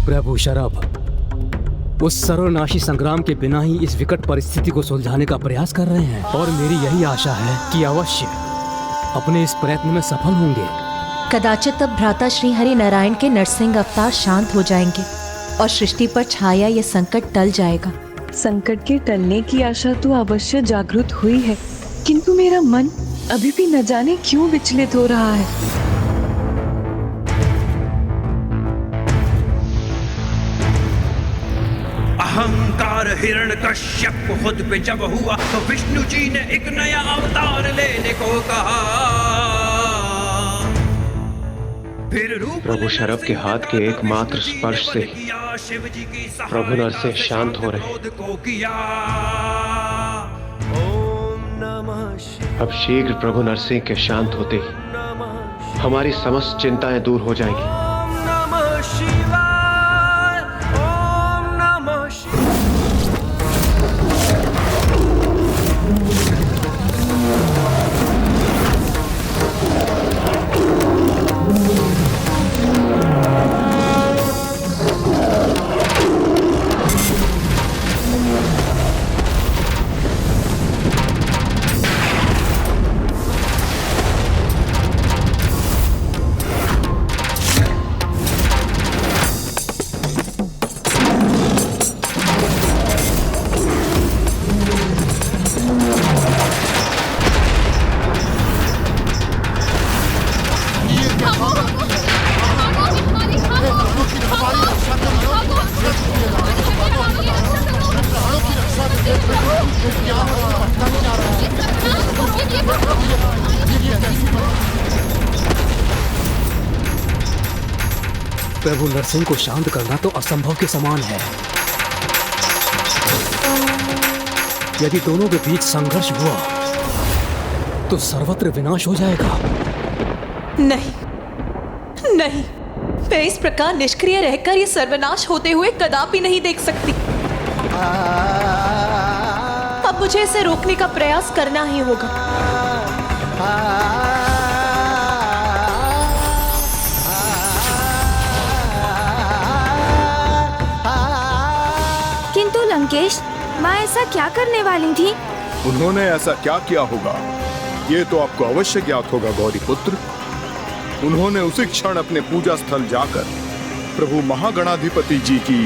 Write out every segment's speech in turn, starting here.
प्रभु शरभ उस सर्वनाशी संग्राम के बिना ही इस विकट परिस्थिति को सुलझाने का प्रयास कर रहे हैं और मेरी यही आशा है कि अवश्य अपने इस प्रयत्न में सफल होंगे। कदाचित अब भ्राता श्री हरि नारायण के नरसिंह अवतार शांत हो जाएंगे और सृष्टि पर छाया ये संकट टल जाएगा। संकट के टलने की आशा तो अवश्य जागृत हुई है, किंतु मेरा मन अभी भी न जाने क्यों विचलित हो रहा है। अहंकार हिरण्यकश्यप खुद पे जब हुआ तो विष्णु जी ने एक नया अवतार लेने को कहा। फिर प्रभु शरभ के हाथ के एकमात्र स्पर्श से प्रभु नरसिंह शांत हो रहे। अब शीघ्र प्रभु नरसिंह के शांत होते ही हमारी समस्त चिंताएं दूर हो जाएंगी। प्रभु नरसिंह को शांत करना तो असंभव के समान है। यदि दोनों के बीच संघर्ष हुआ तो सर्वत्र विनाश हो जाएगा। नहीं नहीं, मैं इस प्रकार निष्क्रिय रहकर ये सर्वनाश होते हुए कदापि नहीं देख सकती। अब मुझे इसे रोकने का प्रयास करना ही होगा। किंतु लंकेश, माँ ऐसा क्या करने वाली थी? उन्होंने ऐसा क्या किया होगा ये तो आपको अवश्य ज्ञात होगा गौरी पुत्र। उन्होंने उसी क्षण अपने पूजा स्थल जाकर प्रभु महागणाधिपति जी की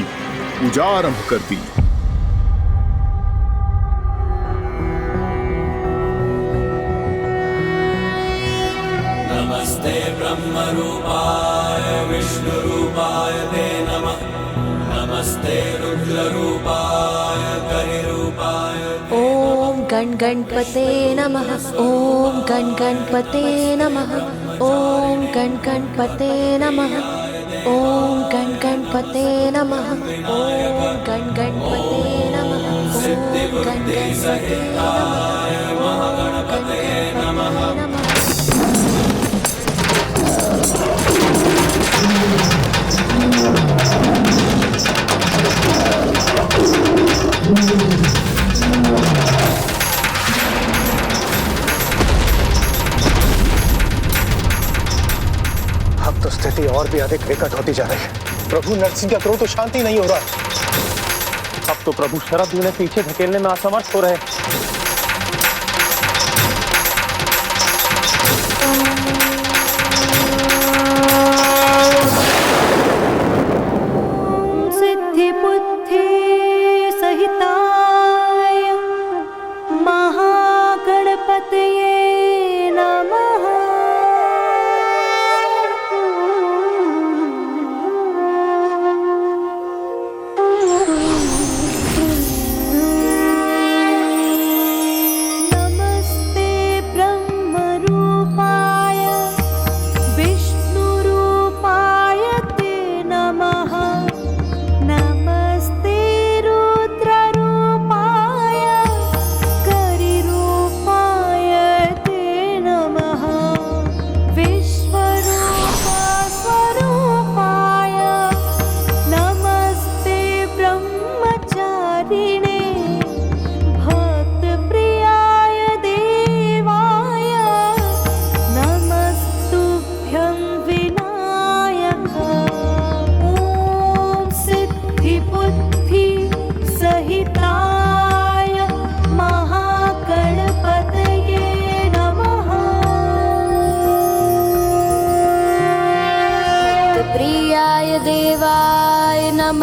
पूजा आरंभ कर दी। नमस्ते ब्रह्म रूपाय विष्णु रूपाय ते नमः। नमस्ते रुद्र रूपाय करि रूपाय। ओम गण गणपते नमः। ओम गण गणपते नमः। ओम गण गणपते नमः। ओम गण गणपते नमः। ओम गण गणपते नमः। सिद्धि बुद्धि सहिताय महागणपते नमः। अब तो स्थिति और भी अधिक विकट होती जा रही है। प्रभु नरसिंह का क्रोध तो शांति नहीं हो रहा। अब तो प्रभु शरभ उन्हें पीछे धकेलने में असमर्थ हो रहे। सिद्धि बुद्धि सहिताय महागणपतये नमः।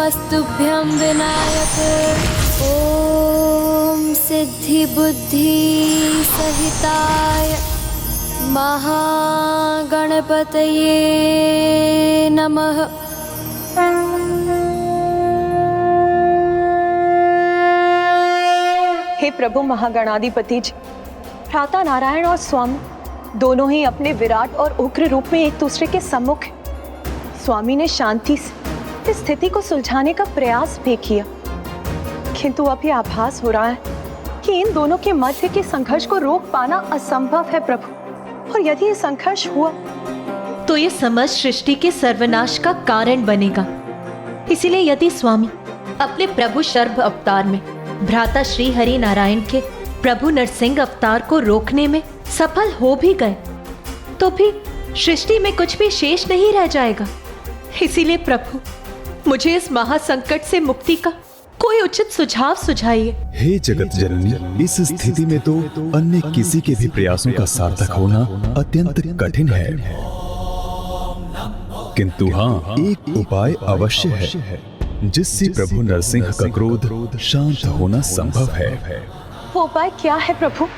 नमस्तुभ्यं विनायक। ॐ सिद्धि बुद्धि सहिताय महागणपतये नमः। हे प्रभु महागणाधिपति जी, भ्राता नारायण और स्वामी दोनों ही अपने विराट और उग्र रूप में एक दूसरे के सम्मुख हैं। स्वामी ने शांति से इस स्थिति को सुलझाने का प्रयास भी किया, किंतु अब यह आभास हो रहा है कि इन दोनों के मध्य के संघर्ष को रोक पाना असंभव है प्रभु। और यदि ये संघर्ष हुआ तो ये समस्त सृष्टि के सर्वनाश का कारण बनेगा। इसीलिए यदि स्वामी अपने प्रभु शर्भ अवतार में भ्राता श्री हरि नारायण के प्रभु नरसिंह अवतार को रोकने में सफल हो भी गए तो भी सृष्टि में कुछ भी शेष नहीं रह जाएगा। इसीलिए प्रभु मुझे इस महासंकट से मुक्ति का कोई उचित सुझाव सुझाइए। हे जगत जननी, इस स्थिति में तो अन्य किसी के भी प्रयासों का सार्थक होना अत्यंत कठिन है, किंतु हाँ, एक उपाय अवश्य है जिससे प्रभु नरसिंह का क्रोध शांत होना संभव है। वो उपाय क्या है प्रभु?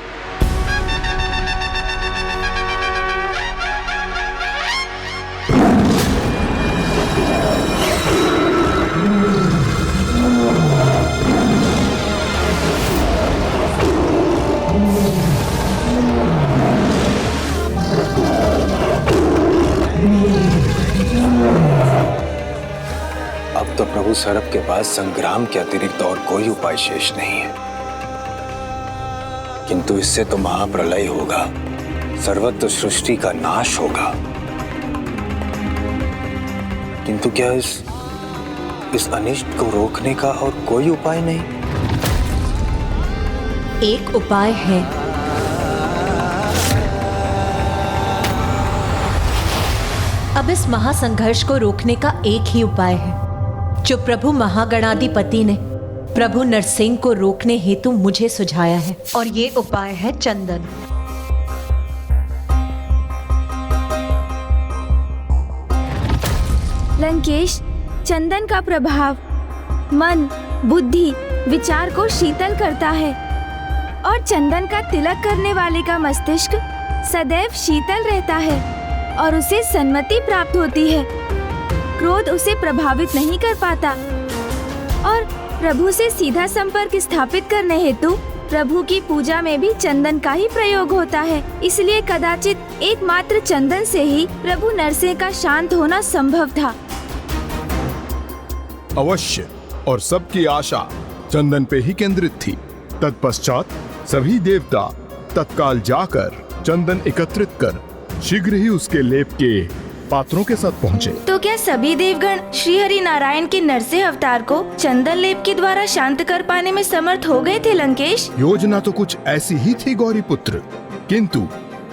अब तो प्रभु सरभ के पास संग्राम के अतिरिक्त और कोई उपाय शेष नहीं है, किंतु इससे तो महाप्रलय होगा, सर्वत्र सृष्टि का नाश होगा। किंतु क्या इस अनिष्ट को रोकने का और कोई उपाय नहीं? एक उपाय है। अब इस महासंघर्ष को रोकने का एक ही उपाय है जो प्रभु महागणाधिपति ने प्रभु नरसिंह को रोकने हेतु मुझे सुझाया है, और ये उपाय है चंदन। लंकेश, चंदन का प्रभाव मन, बुद्धि, विचार को शीतल करता है और चंदन का तिलक करने वाले का मस्तिष्क सदैव शीतल रहता है और उसे सन्मति प्राप्त होती है। क्रोध उसे प्रभावित नहीं कर पाता और प्रभु से सीधा संपर्क स्थापित करने हेतु प्रभु की पूजा में भी चंदन का ही प्रयोग होता है। इसलिए कदाचित एकमात्र चंदन से ही प्रभु नरसिंह का शांत होना संभव था। अवश्य, और सबकी आशा चंदन पे ही केंद्रित थी। तत्पश्चात सभी देवता तत्काल जाकर चंदन एकत्रित कर शीघ्र ही उसके लेप के पात्रों के साथ पहुँचे। तो क्या सभी देवगण श्री हरि नारायण के नरसिंह अवतार को चंदन लेप के द्वारा शांत कर पाने में समर्थ हो गए थे लंकेश? योजना तो कुछ ऐसी ही थी गौरी पुत्र, किंतु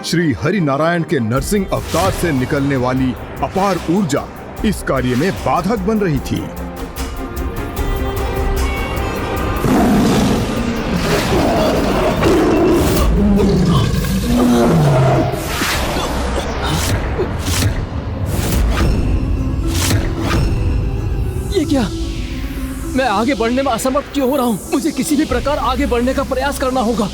श्री हरि नारायण के नरसिंह अवतार से निकलने वाली अपार ऊर्जा इस कार्य में बाधक बन रही थी। ये क्या? मैं आगे बढ़ने में असमर्थ क्यों हो रहा हूँ? मुझे किसी भी प्रकार आगे बढ़ने का प्रयास करना होगा।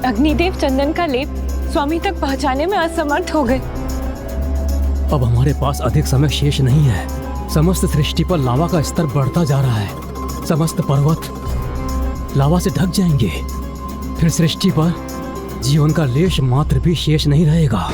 अग्निदेव चंदन का लेप स्वामी तक पहुंचाने में असमर्थ हो गए। अब हमारे पास अधिक समय शेष नहीं है। समस्त सृष्टि पर लावा का स्तर बढ़ता जा रहा है। समस्त पर्वत लावा से ढक जाएंगे। फिर सृष्टि पर जीवन का लेश मात्र भी शेष नहीं रहेगा।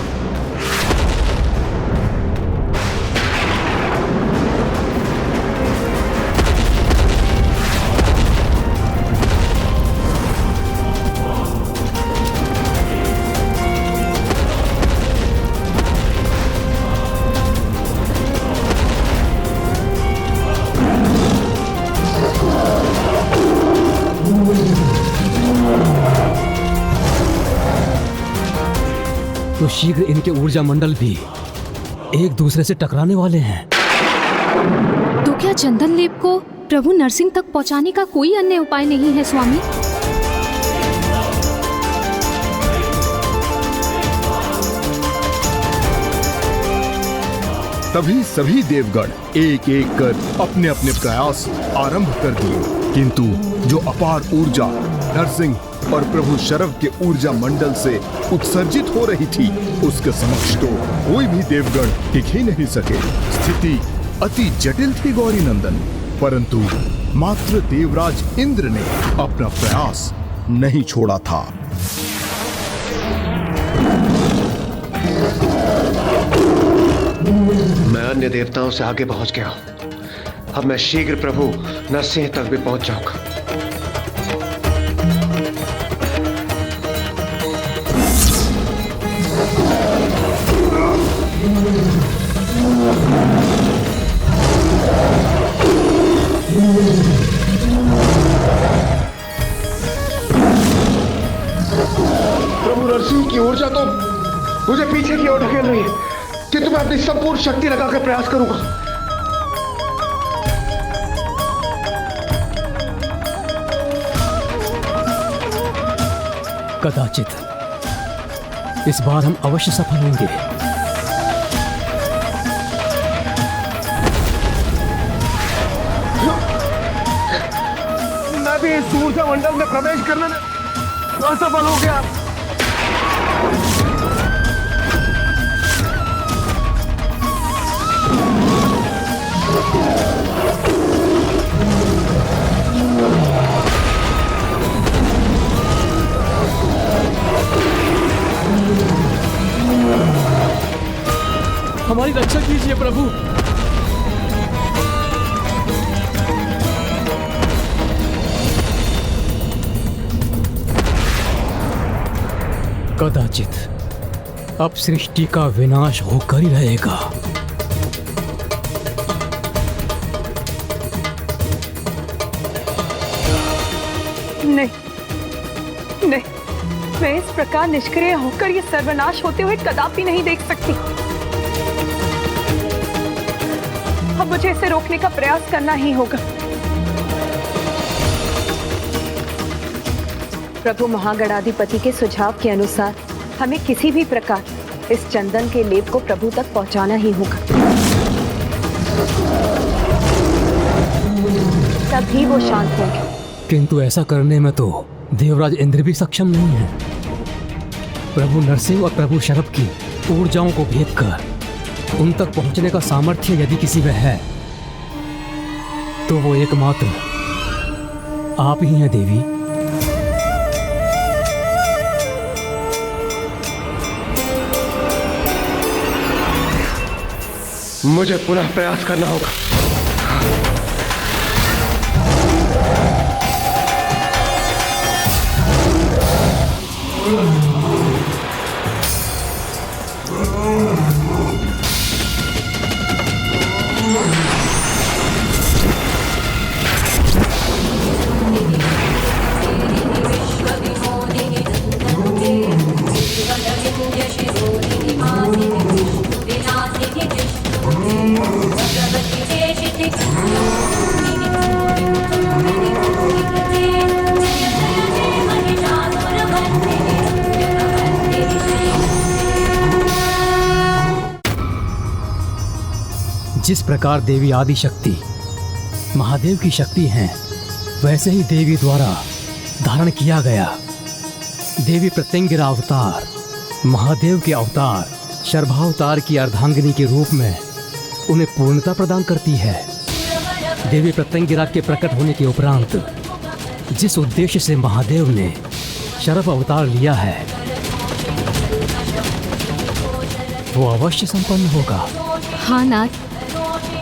तो शीघ्र इनके ऊर्जा मंडल भी एक दूसरे से टकराने वाले हैं। तो क्या चंदन लेप को प्रभु नरसिंह तक पहुंचाने का कोई अन्य उपाय नहीं है स्वामी? तभी सभी देवगण एक एक कर अपने अपने प्रयास आरंभ कर दिए, किंतु जो अपार ऊर्जा नरसिंह और प्रभु शरव के ऊर्जा मंडल से उत्सर्जित हो रही थी, उसके समक्ष तो कोई भी देवगण टिक ही नहीं सके। स्थिति अति जटिल थी गौरी नंदन, परंतु मात्र देवराज इंद्र ने अपना प्रयास नहीं छोड़ा था। मैं अन्य देवताओं से आगे पहुंच गया हूं। अब मैं शीघ्र प्रभु नरसिंह तक भी पहुंच जाऊंगा। प्रभु नरसिंह की ऊर्जा तो मुझे पीछे की ओर ढकेल रही है, किंतु मैं अपनी संपूर्ण शक्ति लगाकर प्रयास करूंगा। कदाचित इस बार हम अवश्य सफल होंगे। मैं भी इस ऊर्जा मंडल में प्रवेश करने में असफल हो गया। हमारी रक्षा कीजिए प्रभु। कदाचित अब सृष्टि का विनाश होकर ही रहेगा। नहीं नहीं, मैं इस प्रकार निष्क्रिय होकर ये सर्वनाश होते हुए कदापि नहीं देख सकती। अब मुझे इसे रोकने का प्रयास करना ही होगा। प्रभु महागणाधिपति के सुझाव के अनुसार हमें किसी भी प्रकार इस चंदन के लेप को प्रभु तक पहुंचाना ही होगा, तभी वो शांत होंगे। किंतु ऐसा करने में तो देवराज इंद्र भी सक्षम नहीं है। प्रभु नरसिंह और प्रभु शरभ की ऊर्जाओं को भेद कर उन तक पहुंचने का सामर्थ्य यदि किसी में है तो वो एकमात्र आप ही हैं देवी। मुझे पुनः प्रयास करना होगा। जिस प्रकार देवी आदि शक्ति महादेव की शक्ति हैं, वैसे ही देवी द्वारा धारण किया गया देवी प्रत्यंगिरा अवतार महादेव के अवतार शर्भावतार की अर्धांगिनी के रूप में उन्हें पूर्णता प्रदान करती है। देवी प्रत्यंगिरा के प्रकट होने के उपरांत जिस उद्देश्य से महादेव ने शर्भ अवतार लिया है वो अवश्य संपन्न होगा। हाँ नाथ,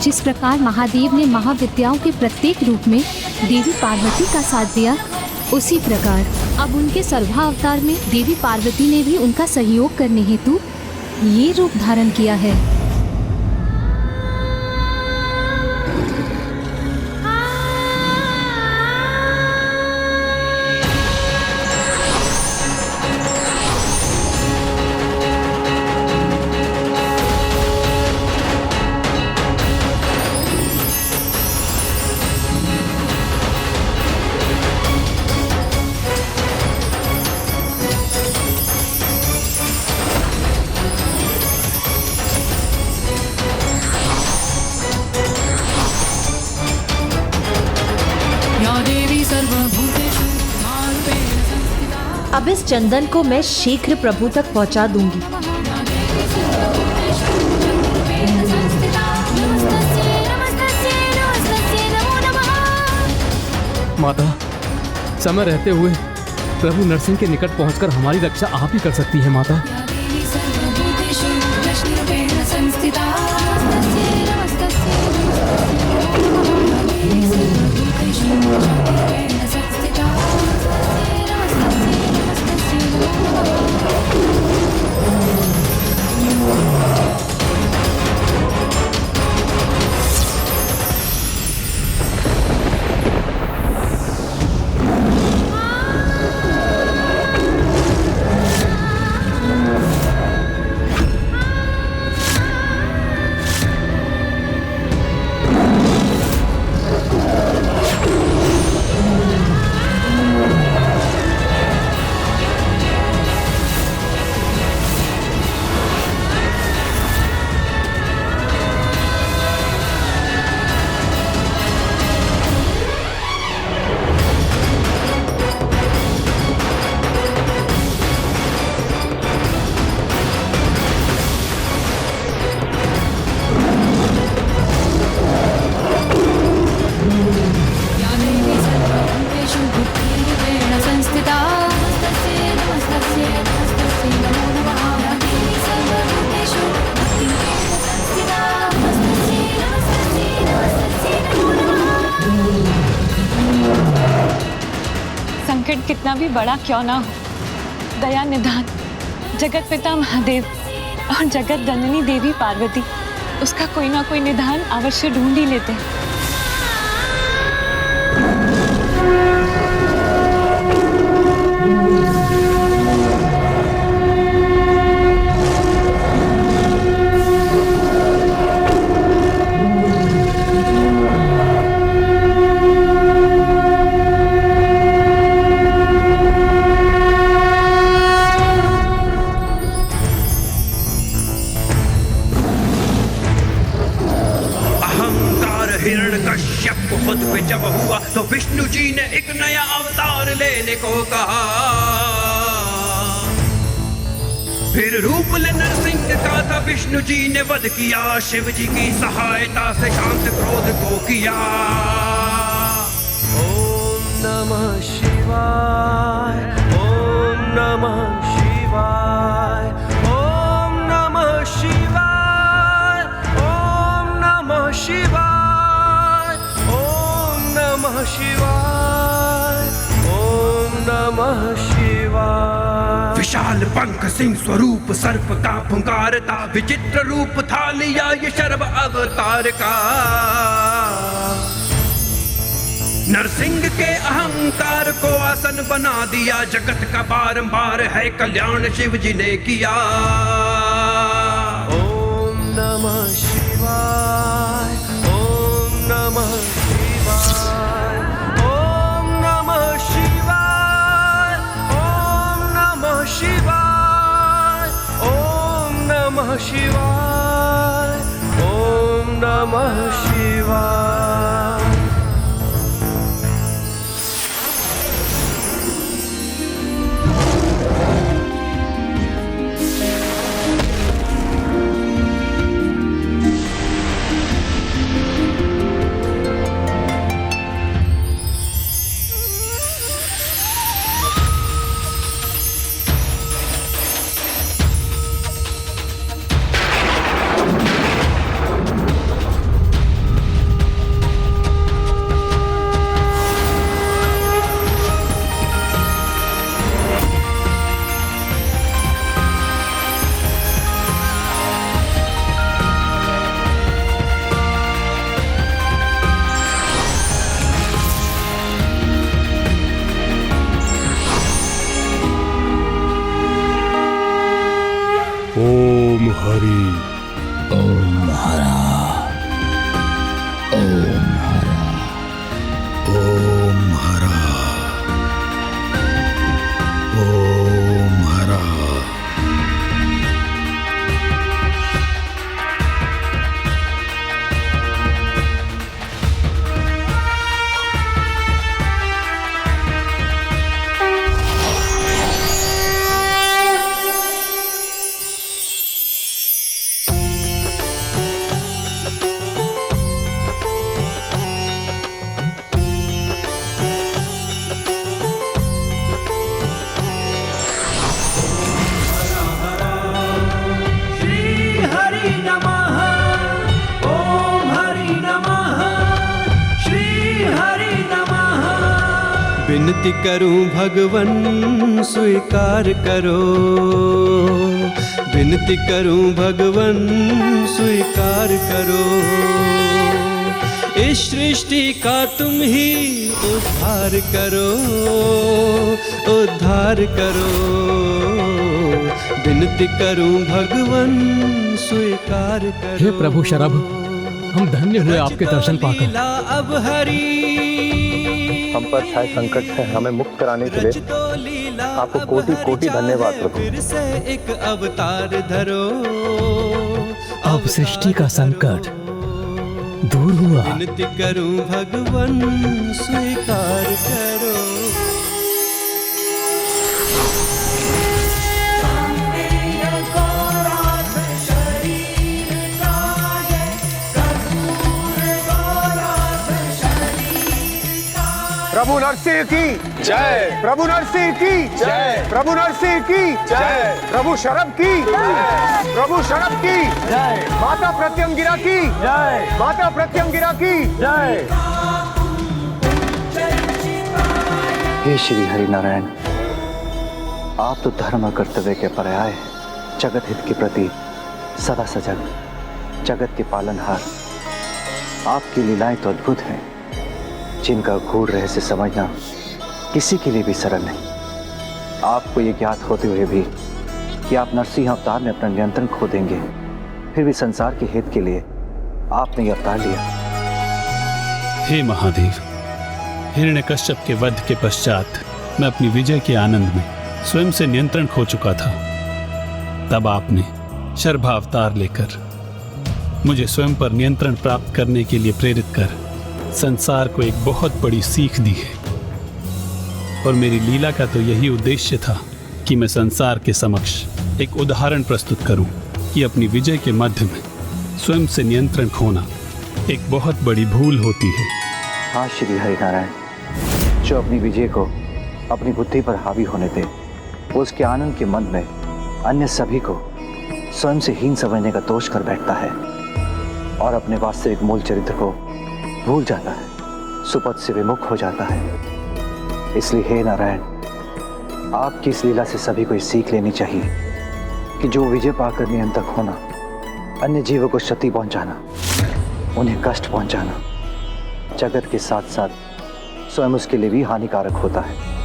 जिस प्रकार महादेव ने महाविद्याओं के प्रत्येक रूप में देवी पार्वती का साथ दिया, उसी प्रकार अब उनके सर्वावतार में देवी पार्वती ने भी उनका सहयोग करने हेतु ये रूप धारण किया है। अब इस चंदन को मैं शीघ्र प्रभु तक पहुंचा दूंगी। माता, समय रहते हुए प्रभु नरसिंह के निकट पहुंचकर हमारी रक्षा आप ही कर सकती है माता। संकट कितना भी बड़ा क्यों ना हो, दया निधान जगत पिता महादेव और जगत जननी देवी पार्वती उसका कोई ना कोई निधान अवश्य ढूंढ ही लेते हैं। खुद पे जब हुआ तो विष्णु जी ने एक नया अवतार लेने को कहा। फिर रूप ले नरसिंह का था, विष्णु जी ने वध किया, शिव जी की सहायता से शांत क्रोध को किया। ओम नमः शिवाय, ओम नमः शिवाय, ओम नमः शिवाय, ओम नमः शिवाय, शिवाय, ओम नमः शिवाय। विशाल पंख सिंह स्वरूप सर्प का फुंकार था, विचित्र रूप था लिया ये शर्व अवतार का। नरसिंह के अहंकार को आसन बना दिया, जगत का बारंबार है कल्याण शिव जी ने किया। ओम नमः शिवाय, ओम नमः शिवाय, ओम नमः शिवाय। ओम हरि, ओम हरा, ओम हरा, ओम हरा, ओम हरा। विनती करूं भगवन स्वीकार करो, विनती करूं भगवन स्वीकार करो। इस सृष्टि का तुम ही उद्धार करो, उद्धार करो। विनती करूं भगवन स्वीकार करो। हे प्रभु शरभ, हम धन्य हुए आपके दर्शन पाकर। अब हरी हम पर छाए संकट से हमें मुक्त कराने के लिए आपको कोटि कोटि धन्यवाद प्रभु। फिर से एक अवतार धरो, अब सृष्टि का संकट दूर हुआ। विनती करूं भगवन स्वीकार करो। प्रभु नरसिंह की जय, प्रभु नरसिंह की जय, प्रभु नरसिंह की जय, प्रभु शरभ की जय, प्रभु शरभ की जय, माता प्रत्यंगिरा की जय, माता प्रत्यंगिरा की जय। हे श्री हरि नारायण, आप तो धर्म और कर्तव्य के पर्याय, जगत हित के प्रति सदा सजग, जगत के पालनहार। आपकी लीलाएं तो अद्भुत हैं, जिनका गूढ़ रहस्य समझना किसी के लिए भी सरल नहीं। आपको ये ज्ञात होते हुए भी कि आप नरसिंह अवतार में अपना नियंत्रण खो देंगे, फिर भी संसार के हित के लिए आपने ये अवतार लिया। हे महादेव, हिरण्यकश्यप के वध के पश्चात मैं अपनी विजय के आनंद में स्वयं से नियंत्रण खो चुका था। तब आपने शर्भावतार लेकर मुझे स्वयं पर नियंत्रण प्राप्त करने के लिए प्रेरित कर संसार को एक बहुत बड़ी सीख दी है। और मेरी लीला का तो यही उद्देश्य था कि मैं संसार के समक्ष एक उदाहरण प्रस्तुत करूं कि अपनी विजय के मध्य में स्वयं से नियंत्रण खोना एक बहुत बड़ी भूल होती है। हाँ श्री हरिनारायण, जो अपनी विजय को अपनी बुद्धि पर हावी होने दे, वो उसके आनंद के मन में अन्य सभी को स्वयं से हीन समझने का दोष कर बैठता है और अपने वास्तविक मूल चरित्र को भूल जाता है, सुपथ से विमुख हो जाता है। इसलिए हे नारायण, आपकी इस लीला से सभी को ये सीख लेनी चाहिए कि जो विजय पाकर नियंत्रक होना, अन्य जीवों को क्षति पहुंचाना, उन्हें कष्ट पहुंचाना, जगत के साथ साथ स्वयं उसके लिए भी हानिकारक होता है।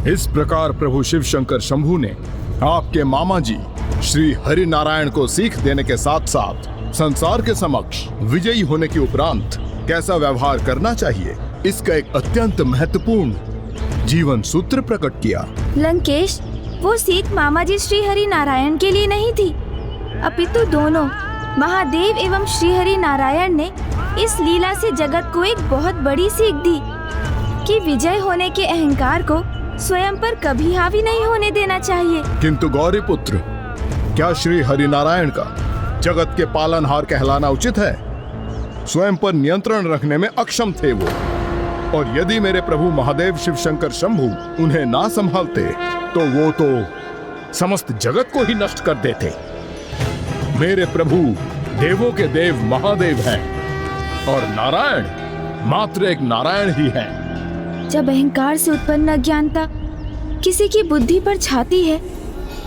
इस प्रकार प्रभु शिव शंकर शंभू ने आपके मामा जी श्री हरि नारायण को सीख देने के साथ साथ संसार के समक्ष विजयी होने के उपरांत कैसा व्यवहार करना चाहिए, इसका एक अत्यंत महत्वपूर्ण जीवन सूत्र प्रकट किया। लंकेश, वो सीख मामा जी श्री हरि नारायण के लिए नहीं थी, अपितु दोनों महादेव एवं श्री हरि नारायण ने इस लीला से जगत को एक बहुत बड़ी सीख दी कि विजय होने के अहंकार को स्वयं पर कभी हावी नहीं होने देना चाहिए। किंतु गौरी पुत्र, क्या श्री हरि नारायण का जगत के पालनहार कहलाना उचित है? स्वयं पर नियंत्रण रखने में अक्षम थे वो, और यदि मेरे प्रभु महादेव शिव शंकर शंभू उन्हें ना संभालते तो वो तो समस्त जगत को ही नष्ट कर देते। मेरे प्रभु देवों के देव महादेव हैं और नारायण मात्र एक नारायण ही है। जब अहंकार से उत्पन्न अज्ञानता किसी की बुद्धि पर छाती है,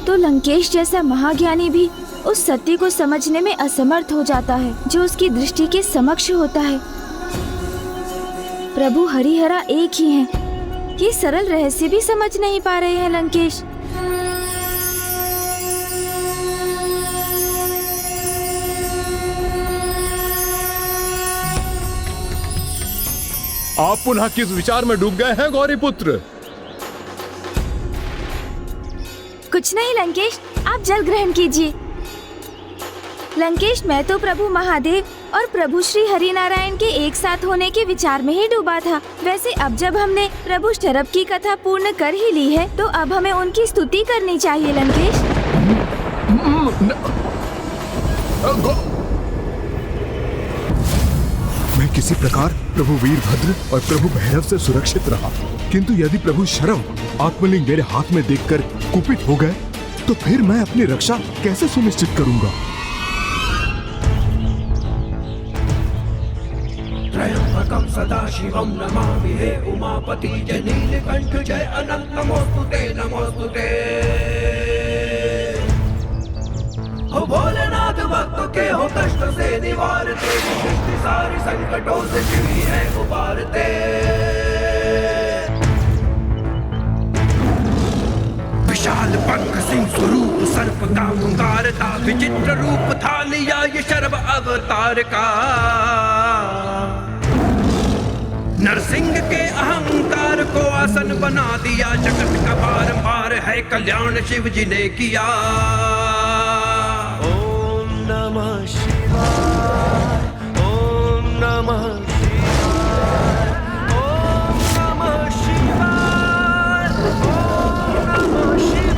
तो लंकेश जैसा महाज्ञानी भी उस सत्य को समझने में असमर्थ हो जाता है जो उसकी दृष्टि के समक्ष होता है। प्रभु हरिहरा एक ही हैं, ये सरल रहस्य भी समझ नहीं पा रहे हैं लंकेश। आप पुनः किस विचार में डूब गए हैं गौरी पुत्र? कुछ नहीं लंकेश, आप जल ग्रहण कीजिए। लंकेश, मैं तो प्रभु महादेव और प्रभु श्री हरि नारायण के एक साथ होने के विचार में ही डूबा था। वैसे अब जब हमने प्रभु शरभ की कथा पूर्ण कर ही ली है, तो अब हमें उनकी स्तुति करनी चाहिए लंकेश। मैं किसी प्रकार प्रभु वीरभद्र और प्रभु भैरव से सुरक्षित रहा, किंतु यदि प्रभु शरभ आत्मलिंग मेरे हाथ में देखकर कुपित हो गए तो फिर मैं अपनी रक्षा कैसे सुनिश्चित करूंगा? त्रयंबकं सदाशिवं नमामि हे उमापति जय नीलकंठ जय अनंत नमोस्तुते नमोस्तुते। हो भोलेनाथ भक्त के हो कष्ट से निवारते, सृष्टि सारी संकटों से शिवी है उबारते। विशाल पंख सिंह स्वरूप सर्प का पुकार था, विचित्र रूप था लिया ये शर्व अवतार का। नरसिंह के अहंकार को आसन बना दिया, जगत का बारंबार है कल्याण शिव जी ने किया। ओम नमः शिवाय, ओम नमः शिवाय, ओम नमः शिवाय, ओम नमः शिवाय।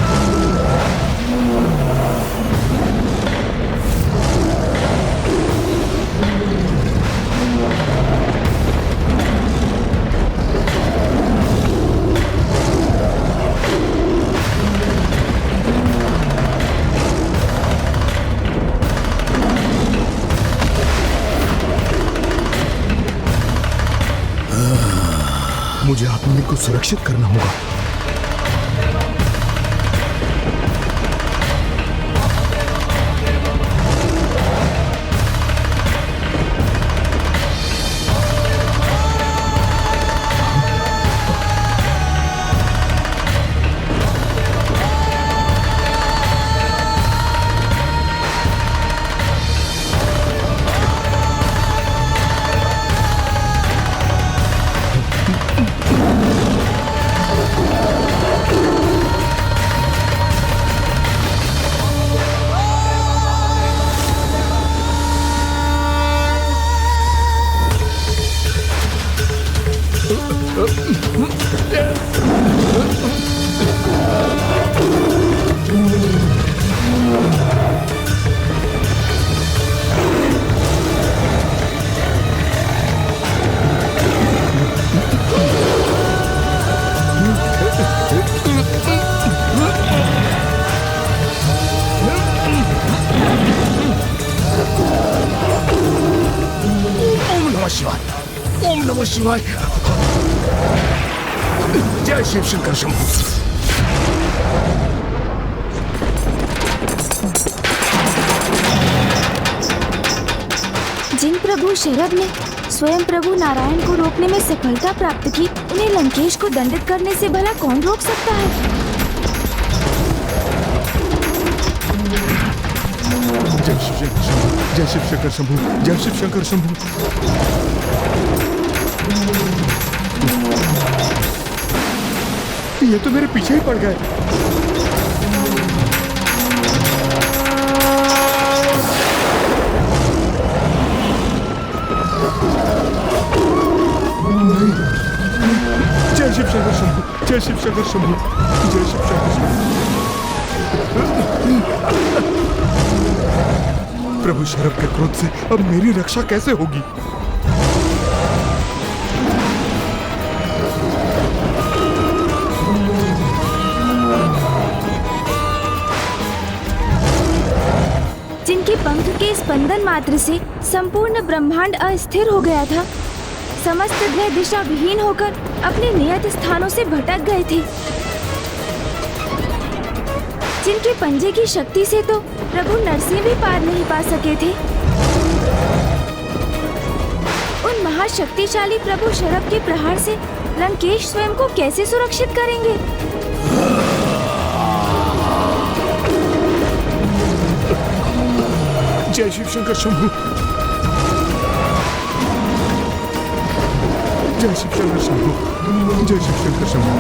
मुझे आत्मलिंग को सुरक्षित करना होगा। ओम नमः शिवाय। जय शिव शंकर शंभू। जिन प्रभु शरभ ने स्वयं प्रभु नारायण को रोकने में सफलता प्राप्त की, उन्हें लंकेश को दंडित करने से भला कौन रोक सकता है? जय शिव शंकर शंभू, जय शिव शंकर शंभू, जय शिव शंकर शंभू। ये तो मेरे पीछे ही पड़ गए। जय शिव शंकर शंभू, जय शिव शंकर शंभू, जय शिव शंकर शंभू। प्रभु शरभ के क्रोध से अब मेरी रक्षा कैसे होगी? जिनके पंख के स्पंदन मात्र से संपूर्ण ब्रह्मांड अस्थिर हो गया था, समस्त ग्रह दिशा विहीन होकर अपने नियत स्थानों से भटक गए थे। जिनके पंजे की शक्ति से तो प्रभु नरसिंह भी पार नहीं पा सके थे, उन महाशक्तिशाली प्रभु शरभ के प्रहार से लंकेश स्वयं को कैसे सुरक्षित करेंगे? जय शिव शंकर शंभू, जय शिव शंकर शंभू, जय शिव शंकर शंभू।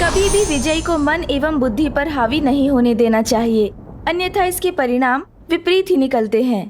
कभी भी विजयी को मन एवं बुद्धि पर हावी नहीं होने देना चाहिए, अन्यथा इसके परिणाम विपरीत ही निकलते हैं।